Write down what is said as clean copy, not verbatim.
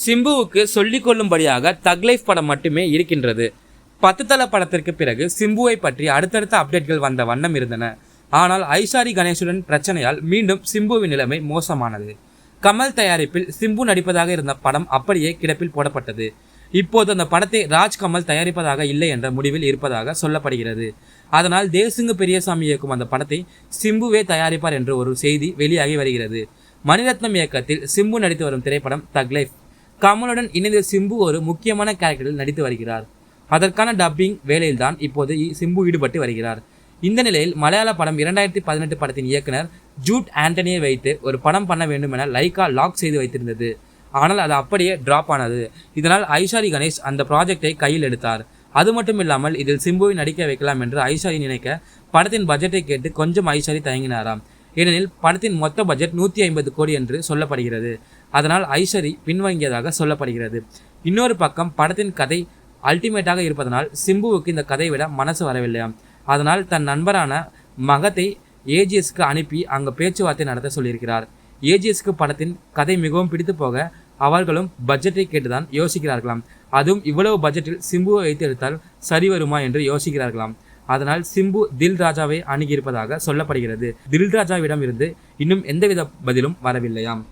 சிம்புவுக்கு சொல்லிக் கொள்ளும்படியாக தக் லைஃப் படம் மட்டுமே இருக்கின்றது. 10 தல படத்திற்கு பிறகு சிம்புவை பற்றி அடுத்தடுத்த அப்டேட்கள் வந்த வண்ணம் இருந்தன. ஆனால் ஐஷாரி கணேஷுடன் பிரச்சனையால் மீண்டும் சிம்புவின் நிலைமை மோசமானது. கமல் தயாரிப்பில் சிம்பு நடிப்பதாக இருந்த படம் அப்படியே கிடப்பில் போடப்பட்டது. இப்போது அந்த படத்தை ராஜ் கமல் தயாரிப்பதாக இல்லை என்ற முடிவில் இருப்பதாக சொல்லப்படுகிறது. அதனால் தேவ்சிங்கு பெரியசாமி இயக்கும் அந்த படத்தை சிம்புவே தயாரிப்பார் என்று ஒரு செய்தி வெளியாகி வருகிறது. மணிரத்னம் இயக்கத்தில் சிம்பு நடித்து வரும் திரைப்படம் தக் லைஃப். கமலுடன் இணைந்த சிம்பு ஒரு முக்கியமான கேரக்டரில் நடித்து வருகிறார். அதற்கான டப்பிங் வேலையில்தான் இப்போது சிம்பு ஈடுபட்டு வருகிறார். இந்த நிலையில் மலையாள படம் 2018 படத்தின் இயக்குனர் ஜூட் ஆண்டனியை வைத்து ஒரு படம் பண்ண வேண்டும் என லைகா லாக் செய்து வைத்திருந்தது. ஆனால் அது அப்படியே டிராப் ஆனது. இதனால் ஐஷாரி கணேஷ் அந்த ப்ராஜெக்டை கையில் எடுத்தார். அது மட்டும் இல்லாமல் இதில் சிம்புவை நடிக்க வைக்கலாம் என்று ஐஷாரி நினைக்க படத்தின் பட்ஜெட்டை கேட்டு கொஞ்சம் ஐஷாரி தயங்கினாராம். ஏனெனில் படத்தின் மொத்த பட்ஜெட் 150 கோடி என்று சொல்லப்படுகிறது. அதனால் ஐஷாரி பின்வாங்கியதாக சொல்லப்படுகிறது. இன்னொரு பக்கம் படத்தின் கதை அல்டிமேட்டாக இருப்பதனால் சிம்புவுக்கு இந்த கதை விட மனசு வரவில்லையாம். அதனால் தன் நண்பரான மகத்தை ஏஜிஎஸ்க்கு அனுப்பி அங்கே பேச்சுவார்த்தை நடத்த சொல்லியிருக்கிறார். ஏஜிஎஸ்க்கு படத்தின் கதை மிகவும் பிடித்து போக அவர்களும் பட்ஜெட்டை கேட்டுதான் யோசிக்கிறார்களாம். அதுவும் இவ்வளவு பட்ஜெட்டில் சிம்புவை வைத்து எடுத்தால் சரி வருமா என்று யோசிக்கிறார்களாம். அதனால் சிம்பு தில் ராஜாவை அணுகியிருப்பதாக சொல்லப்படுகிறது. தில் ராஜாவிடம் இருந்து இன்னும் எந்தவித பதிலும் வரவில்லையாம்.